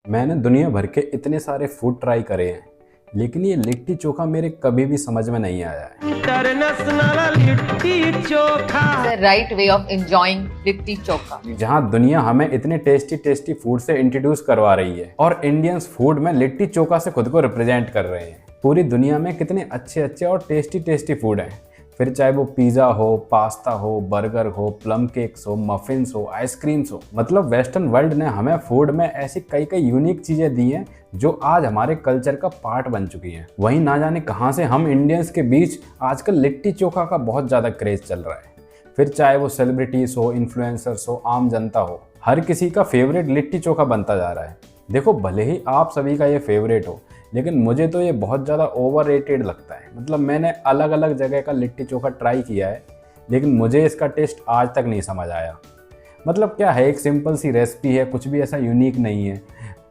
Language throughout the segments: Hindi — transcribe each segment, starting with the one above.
मैंने दुनिया भर के इतने सारे फूड ट्राई करे हैं, लेकिन ये लिट्टी चोखा मेरे कभी भी समझ में नहीं आया है। International litti chokha The right way of enjoying litti chokha. जहाँ दुनिया हमें इतने टेस्टी टेस्टी फूड से इंट्रोड्यूस करवा रही है और इंडियंस फूड में लिट्टी चोखा से खुद को रिप्रेजेंट कर रहे हैं। पूरी दुनिया में कितने अच्छे अच्छे और टेस्टी टेस्टी फूड हैं, फिर चाहे वो पिज़्ज़ा हो, पास्ता हो, बर्गर हो, प्लम केक्स हो, मफिन्स हो, आइसक्रीम्स हो। मतलब वेस्टर्न वर्ल्ड ने हमें फूड में ऐसी कई कई यूनिक चीज़ें दी हैं जो आज हमारे कल्चर का पार्ट बन चुकी हैं। वहीं ना जाने कहाँ से हम इंडियंस के बीच आजकल लिट्टी चोखा का बहुत ज़्यादा क्रेज़ चल रहा है। फिर चाहे वो सेलिब्रिटीज़ हो, इन्फ्लुएंसर्स हो, आम जनता हो, हर किसी का फेवरेट लिट्टी चोखा बनता जा रहा है। देखो, भले ही आप सभी का ये फेवरेट हो, लेकिन मुझे तो ये बहुत ज़्यादा ओवररेटेड लगता है। मतलब मैंने अलग अलग जगह का लिट्टी चोखा ट्राई किया है, लेकिन मुझे इसका टेस्ट आज तक नहीं समझ आया। मतलब क्या है, एक सिंपल सी रेसिपी है, कुछ भी ऐसा यूनिक नहीं है।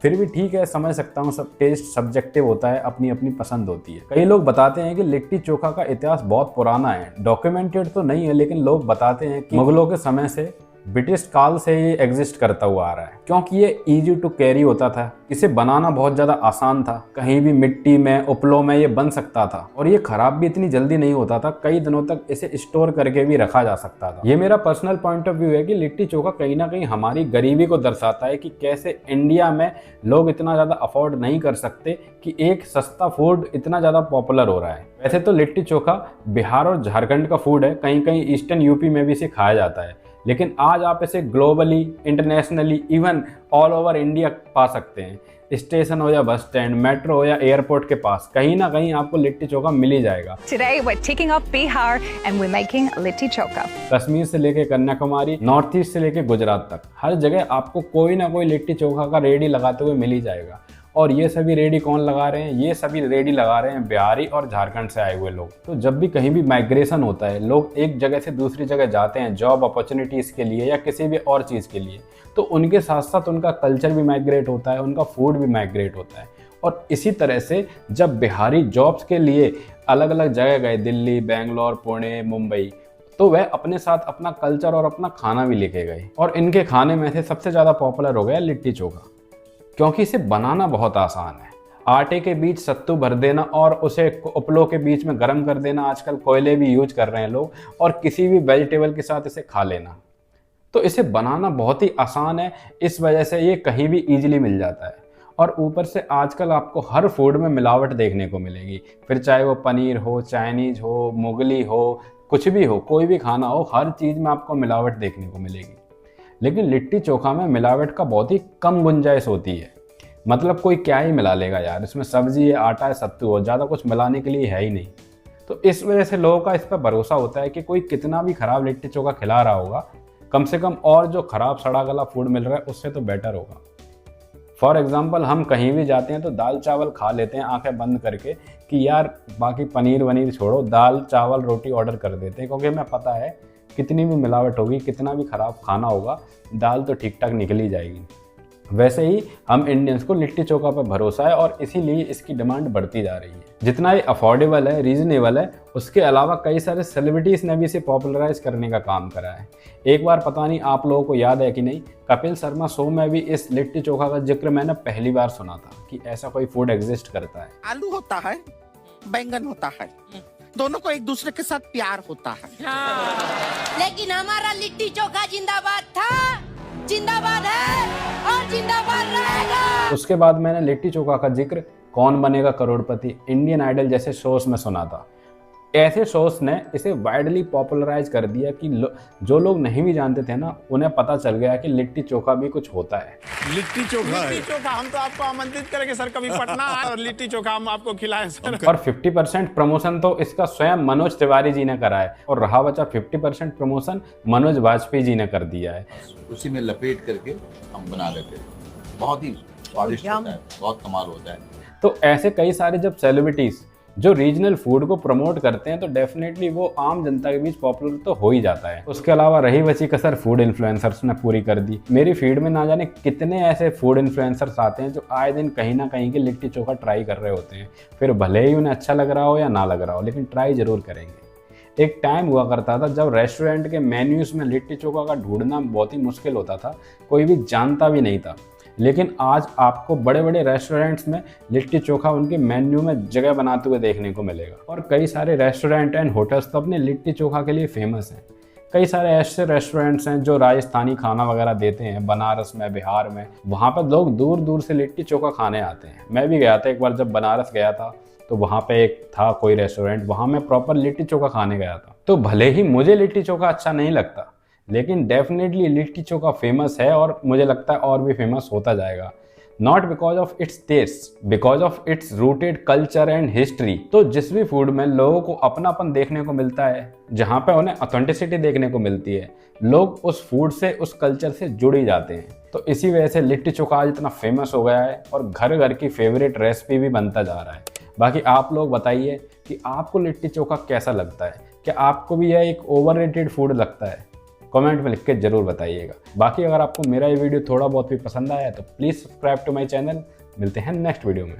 फिर भी ठीक है, समझ सकता हूँ, सब टेस्ट सब्जेक्टिव होता है, अपनी अपनी पसंद होती है। कई लोग बताते हैं कि लिट्टी चोखा का इतिहास बहुत पुराना है, डॉक्यूमेंटेड तो नहीं है, लेकिन लोग बताते हैं कि मुगलों के समय से, ब्रिटिश काल से ये एग्जिस्ट करता हुआ आ रहा है, क्योंकि ये इजी टू कैरी होता था। इसे बनाना बहुत ज़्यादा आसान था, कहीं भी मिट्टी में, उपलों में ये बन सकता था और ये खराब भी इतनी जल्दी नहीं होता था। कई दिनों तक इसे स्टोर करके भी रखा जा सकता था। ये मेरा पर्सनल पॉइंट ऑफ व्यू है कि लिट्टी चोखा कहीं ना कहीं हमारी गरीबी को दर्शाता है कि कैसे इंडिया में लोग इतना ज़्यादा अफोर्ड नहीं कर सकते कि एक सस्ता फूड इतना ज़्यादा पॉपुलर हो रहा है। वैसे तो लिट्टी चोखा बिहार और झारखंड का फूड है, कहीं कहीं ईस्टर्न यूपी में भी इसे खाया जाता है, लेकिन आज आप इसे globally, internationally, even all over India पा सकते हैं। स्टेशन हो या बस स्टैंड, मेट्रो हो या एयरपोर्ट के पास, कहीं ना कहीं आपको लिट्टी चोखा मिल ही जाएगा। Today we're taking off Bihar and we're making litti chokha. Kashmir से लेके कन्याकुमारी, नॉर्थ ईस्ट से लेके गुजरात तक, हर जगह आपको कोई ना कोई लिट्टी चोखा का रेडी लगाते हुए मिल ही जाएगा। और ये सभी रेडी कौन लगा रहे हैं? ये सभी रेडी लगा रहे हैं बिहारी और झारखंड से आए हुए लोग। तो जब भी कहीं भी माइग्रेशन होता है, लोग एक जगह से दूसरी जगह जाते हैं जॉब अपॉर्चुनिटीज़ के लिए या किसी भी और चीज़ के लिए, तो उनके साथ साथ उनका कल्चर भी माइग्रेट होता है, उनका फूड भी माइग्रेट होता है। और इसी तरह से जब बिहारी जॉब्स के लिए अलग अलग जगह गए, दिल्ली, बेंगलोर, पुणे, मुंबई, तो वह अपने साथ अपना कल्चर और अपना खाना भी लेके गए। और इनके खाने में से सबसे ज़्यादा पॉपुलर हो गया लिट्टी चोखा, क्योंकि इसे बनाना बहुत आसान है। आटे के बीच सत्तू भर देना और उसे उपलों के बीच में गर्म कर देना, आजकल कोयले भी यूज कर रहे हैं लोग, और किसी भी वेजिटेबल के साथ इसे खा लेना। तो इसे बनाना बहुत ही आसान है, इस वजह से ये कहीं भी ईजिली मिल जाता है। और ऊपर से आजकल आपको हर फूड में मिलावट देखने को मिलेगी, फिर चाहे वो पनीर हो, चाइनीज हो, मुगली हो, कुछ भी हो, कोई भी खाना हो, हर चीज़ में आपको मिलावट देखने को मिलेगी। लेकिन लिट्टी चोखा में मिलावट का बहुत ही कम गुंजाइश होती है। मतलब कोई क्या ही मिला लेगा यार, इसमें सब्जी है, आटा है, सत्तू हो, ज़्यादा कुछ मिलाने के लिए है ही नहीं। तो इस वजह से लोगों का इस पर भरोसा होता है कि कोई कितना भी खराब लिट्टी चोखा खिला रहा होगा, कम से कम और जो खराब सड़ा गला फूड मिल रहा है उससे तो बेटर होगा। फॉर एग्जाम्पल, हम कहीं भी जाते हैं तो दाल चावल खा लेते हैं आंखें बंद करके कि यार बाकी पनीर वनीर छोड़ो, दाल चावल रोटी ऑर्डर कर देते हैं, क्योंकि हमें पता है कितनी भी मिलावट होगी, कितना भी खराब खाना होगा, दाल तो ठीक ठाक निकल ही जाएगी। वैसे ही हम इंडियंस को लिट्टी चोखा पर भरोसा है और इसीलिए इसकी डिमांड बढ़ती जा रही है। जितना ये अफोर्डेबल है, रीजनेबल है, उसके अलावा कई सारे सेलिब्रिटीज़ ने भी इसे पॉपुलराइज करने का काम करा है। एक बार, पता नहीं आप लोगों को याद है कि नहीं, कपिल शर्मा शो में भी इस लिट्टी चोखा का जिक्र मैंने पहली बार सुना था कि ऐसा कोई फूड एग्जिस्ट करता है। आलू होता है, बैंगन होता है, दोनों को एक दूसरे के साथ प्यार होता है। लेकिन हमारा लिट्टी चोखा जिंदाबाद था, जिंदाबाद है और जिंदाबाद रहेगा। उसके बाद मैंने लिट्टी चोखा का जिक्र कौन बनेगा करोड़पति, इंडियन आइडल जैसे शोज में सुना था। ऐसे शोज ने इसे वाइडली पॉपुलराइज कर दिया कि जो लोग नहीं भी जानते थे ना, उन्हें पता चल गया कि लिट्टी चोखा भी कुछ होता है। लिट्टी चोखा हम तो आपको आमंत्रित करेंगे सर, कभी पटना और लिट्टी चोखा हम आपको खिलाएं सर। और 50% प्रमोशन तो इसका स्वयं मनोज तिवारी जी ने करा है, और रहा बचा 50% प्रमोशन मनोज वाजपेयी जी ने कर दिया है। उसी में लपेट करके हम बना लेते हैं, बहुत ही स्वादिष्ट होता है, बहुत कमाल होता है। तो ऐसे कई सारे जब सेलिब्रिटीज जो रीजनल फूड को प्रमोट करते हैं, तो डेफिनेटली वो आम जनता के बीच पॉपुलर तो हो ही जाता है। उसके अलावा रही बची कसर फूड इन्फ्लुएंसर्स ने पूरी कर दी। मेरी फीड में ना जाने कितने ऐसे फूड इन्फ्लुएंसर्स आते हैं जो आए दिन कहीं ना कहीं के लिट्टी चोखा ट्राई कर रहे होते हैं, फिर भले ही उन्हें अच्छा लग रहा हो या ना लग रहा हो, लेकिन ट्राई जरूर करेंगे। एक टाइम हुआ करता था जब रेस्टोरेंट के मेन्यूज में लिट्टी चोखा का ढूंढना बहुत ही मुश्किल होता था, कोई भी जानता भी नहीं था। लेकिन आज आपको बड़े बड़े रेस्टोरेंट्स में लिट्टी चोखा उनके मेन्यू में जगह बनाते हुए देखने को मिलेगा। और कई सारे रेस्टोरेंट एंड होटल्स तो अपने लिट्टी चोखा के लिए फेमस हैं। कई सारे ऐसे रेस्टोरेंट्स हैं जो राजस्थानी खाना वगैरह देते हैं, बनारस में, बिहार में, वहाँ पर लोग दूर दूर से लिट्टी चोखा खाने आते हैं। मैं भी गया था एक बार, जब बनारस गया था तो वहाँ पे एक था कोई रेस्टोरेंट, वहाँ मैं प्रॉपर लिट्टी चोखा खाने गया था। तो भले ही मुझे लिट्टी चोखा अच्छा नहीं लगता, लेकिन डेफिनेटली लिट्टी चोखा फेमस है और मुझे लगता है और भी फेमस होता जाएगा। Not because of its taste, because of its rooted culture and history. तो जिस भी फूड में लोगों को अपनापन देखने को मिलता है, जहाँ पे उन्हें ऑथेंटिसिटी देखने को मिलती है, लोग उस फूड से, उस कल्चर से जुड़ ही जाते हैं। तो इसी वजह से लिट्टी चोखा आज इतना फेमस हो गया है और घर घर की फेवरेट रेसिपी भी बनता जा रहा है। बाकी आप लोग बताइए कि आपको लिट्टी चोखा कैसा लगता है? क्या आपको भी यह एक ओवररेटेड फूड लगता है? कमेंट में लिख के जरूर बताइएगा। बाकी अगर आपको मेरा ये वीडियो थोड़ा बहुत भी पसंद आया तो please subscribe to my channel. मिलते हैं नेक्स्ट वीडियो में।